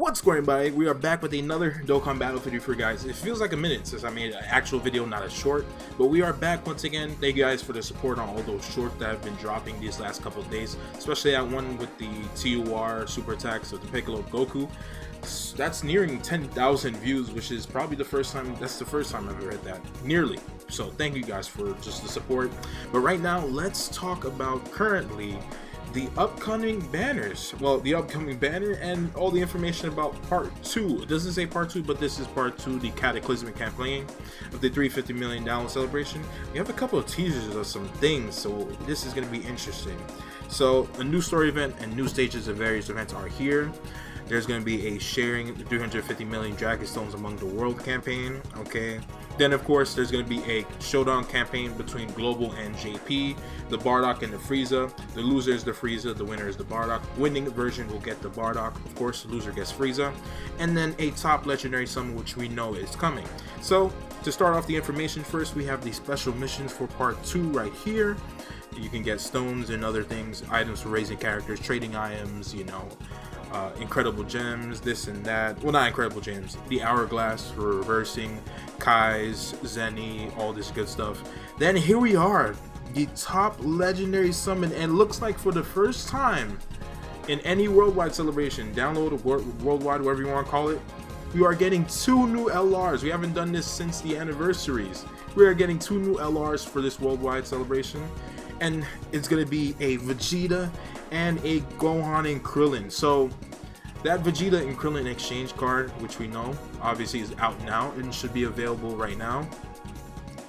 What's going by? We are back with another Dokkan battle video for you guys. It feels like a minute since I made an actual video, not a short, but we are back once again. Thank you guys for the support on all those shorts that have been dropping these last couple of days, especially that one with the TUR super attacks of the Piccolo Goku. That's nearing 10,000 views, which is probably the first time. That's the first time I've ever had that, nearly. So thank you guys for just the support. But right now, let's talk about currently the upcoming banners. Well, the upcoming banner and all the information about part 2. It doesn't say part 2, but this is part 2, the cataclysmic campaign of the $350 million celebration. We have a couple of teasers of some things, so this is going to be interesting. So a new story event and new stages of various events are here. There's going to be a sharing the 350 million Dragon Stones among the world campaign. Okay. Then of course there's going to be a showdown campaign between Global and JP, the Bardock and the Frieza. The loser is the Frieza, the winner is the Bardock. Winning version will get the Bardock, of course the loser gets Frieza. And then a top legendary summon, which we know is coming. So to start off the information, first we have the special missions for part 2 right here. You can get stones and other things, items for raising characters, trading items, you know, incredible gems, this and that. Well, not incredible gems, the hourglass for reversing, Kai's, Zenny, all this good stuff. Then here we are, the top legendary summon, and looks like for the first time in any worldwide celebration, download worldwide, whatever you want to call it, we are getting 2 new LRs. We haven't done this since the anniversaries. We are getting 2 new LRs for this worldwide celebration, and it's going to be a Vegeta and a Gohan and Krillin. So that Vegeta and Krillin exchange card, which we know obviously is out now and should be available right now.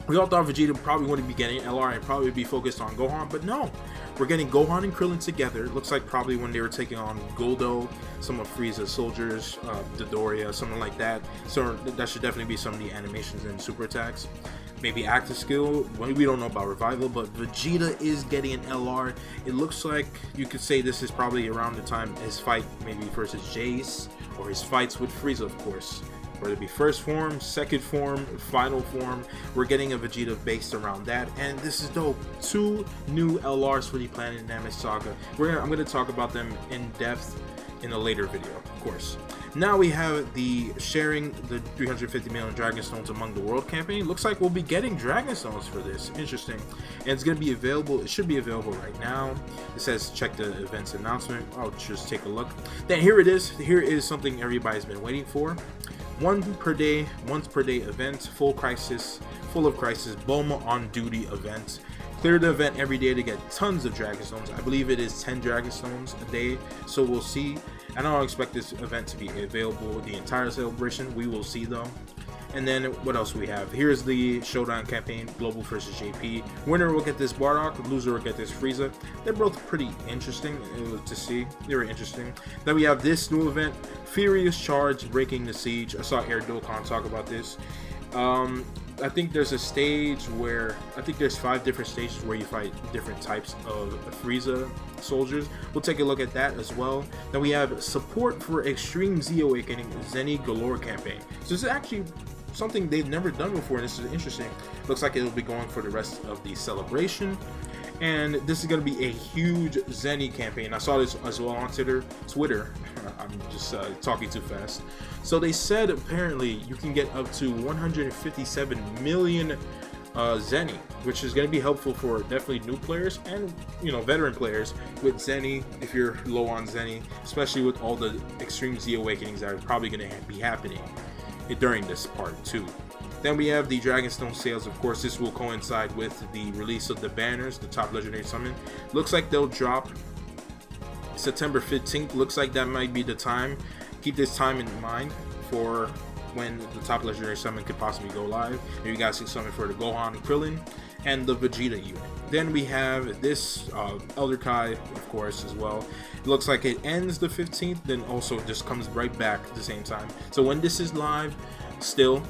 We all thought Vegeta probably wouldn't be getting LR and probably be focused on Gohan, but no, we're getting Gohan and Krillin together. It looks like probably when they were taking on Goldo, some of Frieza's soldiers, Dodoria, something like that. So that should definitely be some of the animations and super attacks. Maybe active skill, we don't know about revival, but Vegeta is getting an LR. It looks like you could say this is probably around the time his fight maybe versus Jace, or his fights with Frieza, of course. Whether it be first form, second form, final form, we're getting a Vegeta based around that, and this is dope. 2 new LRs for the Planet Namek Saga. I'm going to talk about them in depth in a later video, of course. Now we have the sharing the 350 million Dragon Stones among the world campaign. Looks like we'll be getting Dragon Stones for this. Interesting. And it's going to be available. It should be available right now. It says check the events announcement. I'll just take a look. Then here it is. Here is something everybody's been waiting for. Once per day event, full of crisis, Bulma on duty event. Clear the event every day to get tons of Dragon Stones. I believe it is 10 Dragon Stones a day, so we'll see. I don't expect this event to be available the entire celebration. We will see though. And then what else we have? Here's the showdown campaign, Global versus JP. Winner will get this Bardock, loser will get this Frieza. They're both pretty interesting to see. They were interesting. Then we have this new event, Furious Charge, Breaking the Siege. I saw Air Dokkan talk about this. I think there's a stage where, I think there's 5 different stages where you fight different types of Frieza soldiers. We'll take a look at that as well. Then we have support for Extreme Z Awakening Zenny Galore campaign. So this is actually something they've never done before. This is interesting. Looks like it'll be going for the rest of the celebration. And this is going to be a huge Zenny campaign. I saw this as well on Twitter. I'm just talking too fast. So they said apparently you can get up to 157 million Zenny, which is going to be helpful for definitely new players and, you know, veteran players with Zenny. If you're low on Zenny, especially with all the Extreme Z Awakenings that are probably going to be happening during this part 2. Then we have the Dragon Stone sales. Of course, this will coincide with the release of the banners, the top legendary summon. Looks like they'll drop September 15th. Looks like that might be the time. Keep this time in mind for when the top legendary summon could possibly go live. Here you guys see something for the Gohan and Krillin and the Vegeta unit. Then we have this Elder Kai, of course, as well. It looks like it ends the 15th, then also just comes right back at the same time. So when this is live, still,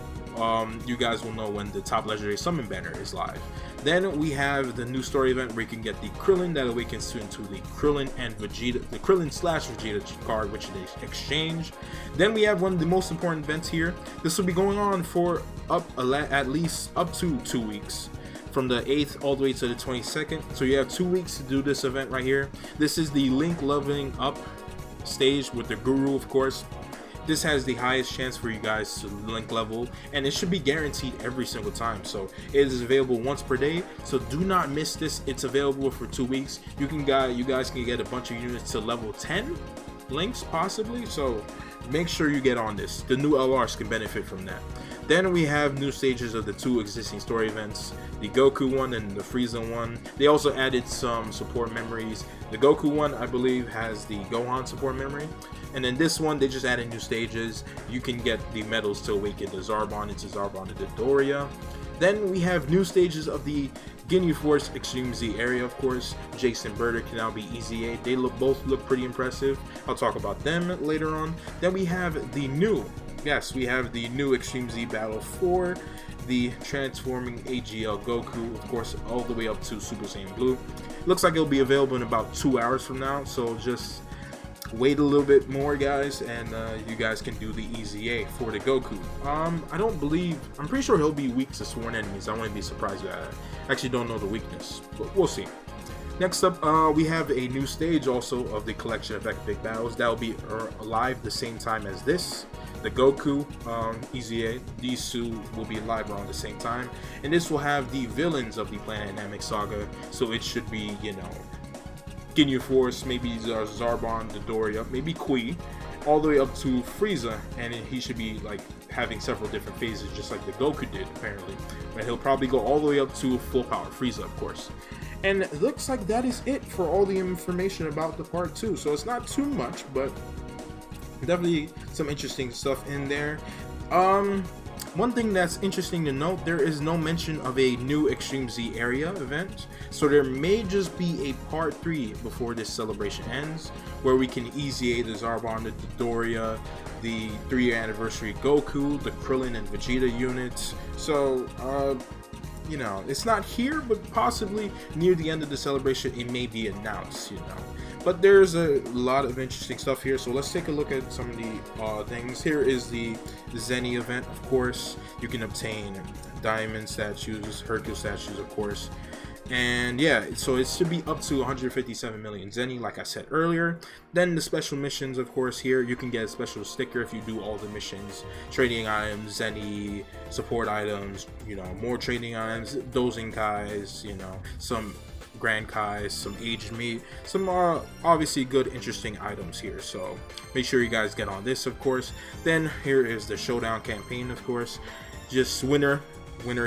you guys will know when the top legendary summon banner is live. Then we have the new story event where you can get the Krillin that awakens into the Krillin and Vegeta, the Krillin / Vegeta card, which they exchange. Then we have one of the most important events here. This will be going on for at least up to 2 weeks, from the 8th all the way to the 22nd. So you have 2 weeks to do this event right here. This is the Link leveling up stage with the Guru, of course. This has the highest chance for you guys to link level, and it should be guaranteed every single time. So it is available once per day, so do not miss this. It's available for 2 weeks. You guys can get a bunch of units to level 10 links possibly, so make sure you get on this. The new LRs can benefit from that. Then we have new stages of the 2 existing story events, the Goku one and the Frieza one. They also added some support memories. The Goku one, I believe, has the Gohan support memory. And then this one, they just added new stages. You can get the medals to awaken the Zarbon into Zarbon and Dodoria. Then we have new stages of the Ginyu Force Extreme Z area, of course. Jason Birder can now be Easy 8. They both look pretty impressive. I'll talk about them later on. Then we have the new, yes, we have the new Extreme Z battle for the transforming AGL Goku, of course, all the way up to Super Saiyan Blue. Looks like it'll be available in about 2 hours from now, so just wait a little bit more, guys, and you guys can do the Easy A for the Goku. I'm pretty sure he'll be weak to sworn enemies. I wouldn't be surprised by that. I actually don't know the weakness, but we'll see. Next up, we have a new stage also of the collection of epic battles that will be live the same time as this. The Goku, Easy A, these two will be live around the same time, and this will have the villains of the Planet Namek saga, so it should be, you know, Ginyu Force, maybe Zarbon, Dodoria, maybe Kui, all the way up to Frieza, and he should be like having several different phases, just like the Goku did apparently. But he'll probably go all the way up to full power Frieza, of course. And it looks like that is it for all the information about the part 2. So it's not too much, but definitely some interesting stuff in there. One thing that's interesting to note, there is no mention of a new Extreme Z area event, so there may just be a part 3 before this celebration ends, where we can Easy A the Zarbon, the Dodoria, the 3-year anniversary Goku, the Krillin and Vegeta units. So you know, it's not here, but possibly near the end of the celebration it may be announced, you know. But there's a lot of interesting stuff here, so let's take a look at some of the things. Here is the Zenny event, of course. You can obtain diamond statues, Hercule statues, of course. And yeah, so it should be up to 157 million Zenny, like I said earlier. Then the special missions, of course, here you can get a special sticker if you do all the missions. Trading items, Zenny, support items, you know, more trading items, Dozing Kais, you know, some Grand Kais, some aged meat, some obviously good interesting items here, so make sure you guys get on this, of course. Then here is the showdown campaign, of course. Just winner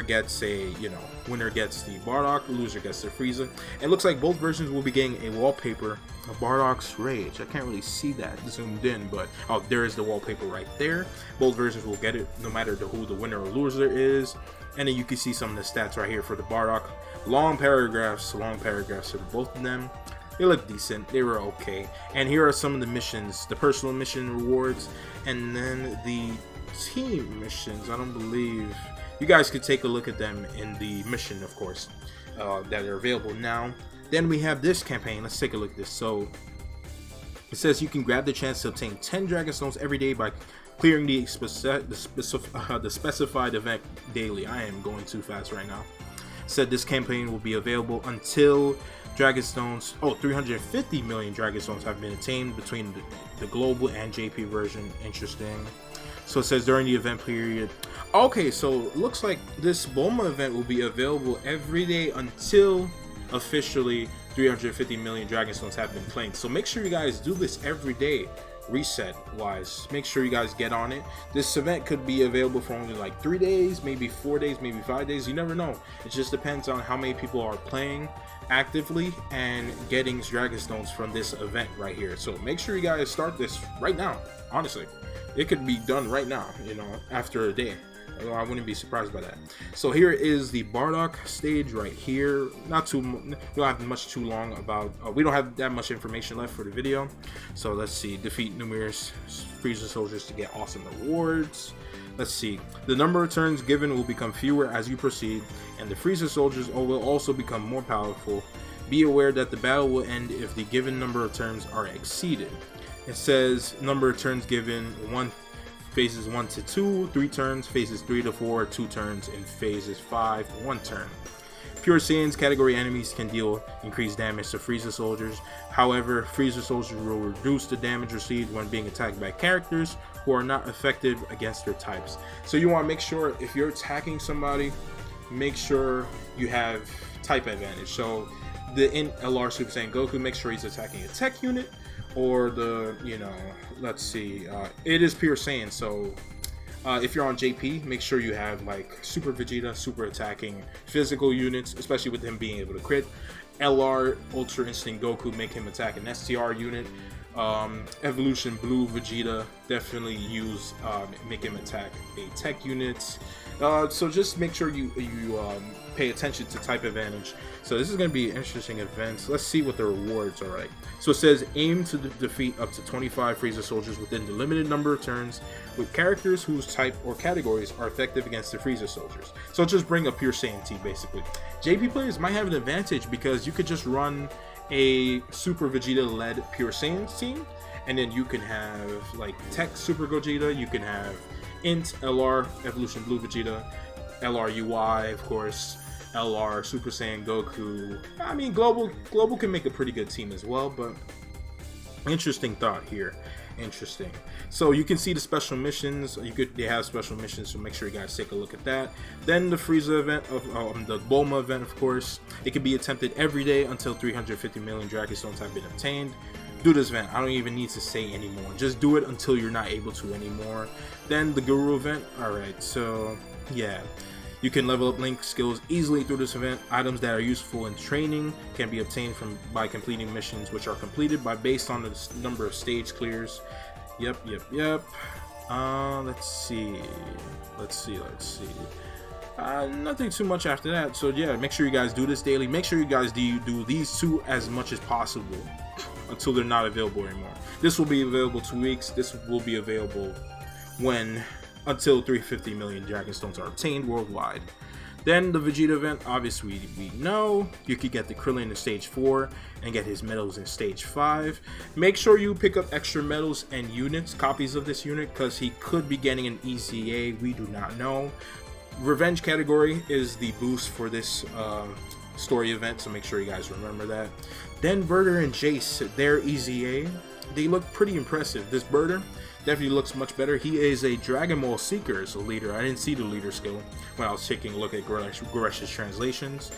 gets a, you know, winner gets the Bardock, loser gets the Frieza. It looks like both versions will be getting a wallpaper of Bardock's Rage. I can't really see that zoomed in, but oh, there is the wallpaper right there. Both versions will get it no matter who the winner or loser is. And then you can see some of the stats right here for the Bardock. Long paragraphs for both of them. They look decent, they were okay. And here are some of the missions, the personal mission rewards, and then the team missions. I don't believe, you guys could take a look at them in the mission, of course, that are available now. Then we have this campaign. Let's take a look at this. So it says you can grab the chance to obtain 10 Dragon Stones every day by clearing the specified event daily. I am going too fast right now. Said this campaign will be available until Dragon Stones, 350 million Dragon Stones have been attained between the global and JP version. Interesting. So it says during the event period. Okay, so looks like this Bulma event will be available every day until officially 350 million Dragon Stones have been claimed. So make sure you guys do this every day. Reset wise, make sure you guys get on it. This event could be available for only like 3 days, maybe 4 days, maybe 5 days. You never know. It just depends on how many people are playing actively and getting Dragon Stones from this event right here. So make sure you guys start this right now. Honestly, it could be done right now, you know, after a day. I wouldn't be surprised by that. So here is the Bardock stage right here. Not too, we don't have much too long about, we don't have that much information left for the video. So let's see, defeat numerous Frieza soldiers to get awesome rewards. Let's see, the number of turns given will become fewer as you proceed, and the Frieza soldiers will also become more powerful. Be aware that the battle will end if the given number of turns are exceeded. It says number of turns given, phases 1 to 2, 3 turns, phases 3 to 4, 2 turns, and phases 5, 1 turn. Pure Saiyans category enemies can deal increased damage to Frieza soldiers. However, Frieza soldiers will reduce the damage received when being attacked by characters who are not effective against their types. So you want to make sure if you're attacking somebody, make sure you have type advantage. So the in LR Super Saiyan Goku, make sure he's attacking a tech unit, or the, you know, let's see, it is pure Saiyan, so if you're on JP, make sure you have like Super Vegeta, super attacking physical units, especially with him being able to crit. LR Ultra Instinct Goku, make him attack an STR unit. Evolution Blue Vegeta, definitely use make him attack a tech unit. So just make sure you pay attention to type advantage. So this is going to be an interesting event. Let's see what the rewards are like. So it says aim to defeat up to 25 Frieza soldiers within the limited number of turns with characters whose type or categories are effective against the Frieza soldiers. So just bring a pure Saiyan team basically. JP players might have an advantage because you could just run a Super Vegeta led pure Saiyan team, and then you can have like Tech Super Gogeta, you can have Int LR Evolution Blue Vegeta, LR UI of course, LR Super Saiyan Goku. I mean, Global can make a pretty good team as well, but interesting thought here. Interesting. So you can see the special missions. They have special missions, so make sure you guys take a look at that. Then the Frieza event of the Bulma event, of course. It can be attempted every day until 350 million Dragon Stones have been obtained. Do this event. I don't even need to say anymore. Just do it until you're not able to anymore. Then the Guru event. Alright, so yeah. You can level up Link skills easily through this event. Items that are useful in training can be obtained by completing missions, which are completed based on the number of stage clears. Yep. Let's see. Nothing too much after that. So yeah, make sure you guys do this daily. Make sure you guys do these two as much as possible until they're not available anymore. This will be available 2 weeks. This will be available until 350 million Dragon Stones are obtained worldwide. Then the Vegeta event, obviously we know you could get the Krillin in stage 4 and get his medals in stage 5. Make sure you pick up extra medals and units, copies of this unit, because he could be getting an EZA, we do not know. Revenge category is the boost for this story event, so make sure you guys remember that. Then Burter and Jace, their EZA, they look pretty impressive. This Burter definitely looks much better. He is a Dragon Ball Seeker as a leader. I didn't see the leader skill when I was taking a look at Goresh's translations.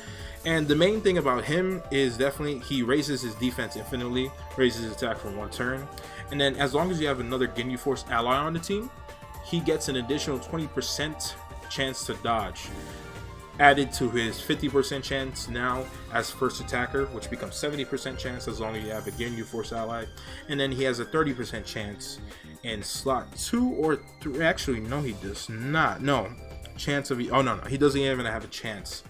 And the main thing about him is definitely he raises his defense infinitely, raises his attack for 1 turn. And then as long as you have another Ginyu Force ally on the team, he gets an additional 20% chance to dodge, added to his 50% chance now as first attacker, which becomes 70% chance as long as you have a Ginyu Force ally. And then he has a 30% chance in slot 2 or 3. Actually, no, he does not. No chance of he doesn't even have a chance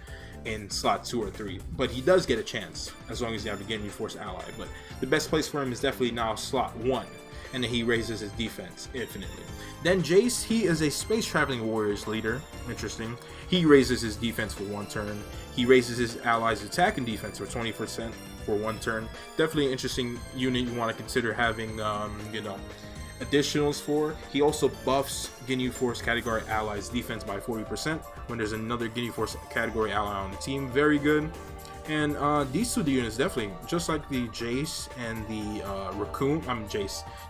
in slot 2 or 3, but he does get a chance as long as you have a Ginyu Force ally. But the best place for him is definitely now slot 1, and then he raises his defense infinitely. Then Jace, he is a space traveling warriors leader. Interesting. He raises his defense for 1 turn. He raises his allies' attack and defense for 20% for 1 turn. Definitely an interesting unit you want to consider having, additionals for. He also buffs Ginyu Force category allies defense by 40% when there's another Ginyu Force category ally on the team. Very good. And these two units definitely, just like the Jace and the Raccoon,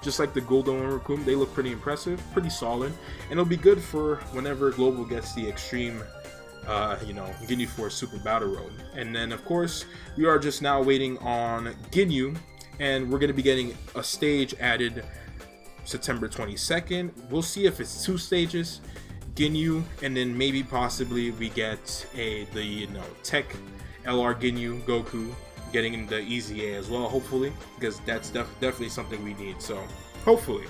just like the Guldo and Raccoon, they look pretty impressive, pretty solid, and it'll be good for whenever Global gets the extreme Ginyu Force Super Battle Road. And then of course we are just now waiting on Ginyu, and we're going to be getting a stage added September 22nd. We'll see if it's 2 stages, Ginyu, and then maybe possibly we get the Tech LR Ginyu Goku getting the EZA as well, hopefully, because that's definitely something we need. So hopefully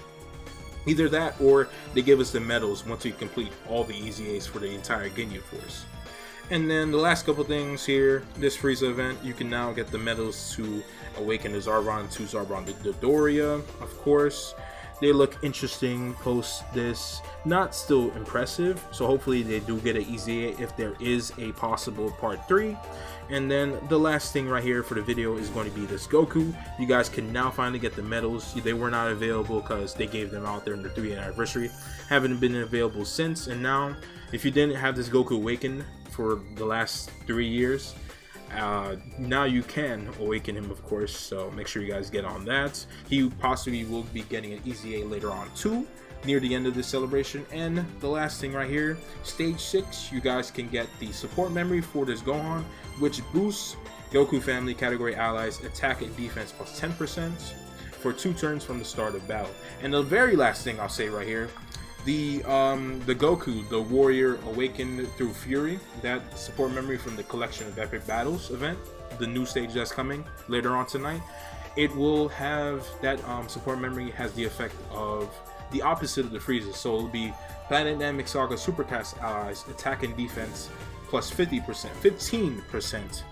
either that or they give us the medals once we complete all the EZAs for the entire Ginyu Force. And then the last couple things here, this Frieza event, you can now get the medals to awaken the Zarbon to Zarbon the Dodoria, of course. They look interesting post this, not still impressive, so hopefully they do get an EZA if there is a possible part 3. And then the last thing right here for the video is going to be this Goku. You guys can now finally get the medals. They were not available because they gave them out there in the 3th anniversary. Haven't been available since, and now if you didn't have this Goku awaken for the last 3 years, now you can awaken him, of course, so make sure you guys get on that. He possibly will be getting an EZA later on too, near the end of this celebration. And the last thing right here, stage 6, you guys can get the support memory for this Gohan, which boosts Goku family category allies attack and defense plus 10% for 2 turns from the start of battle. And the very last thing I'll say right here, the Goku, the Warrior Awakened Through Fury, that support memory from the Collection of Epic Battles event, the new stage that's coming later on tonight, it will have that support memory has the effect of the opposite of the freezes. So it'll be Planet Namek Saga Supercast allies attack and defense plus 15%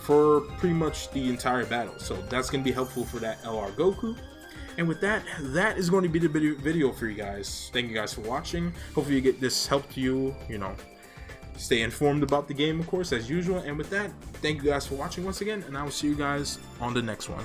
for pretty much the entire battle. So that's going to be helpful for that LR Goku. And with that, that is going to be the video for you guys. Thank you guys for watching. Hopefully you get this helped you, stay informed about the game, of course, as usual. And with that, thank you guys for watching once again, and I will see you guys on the next one.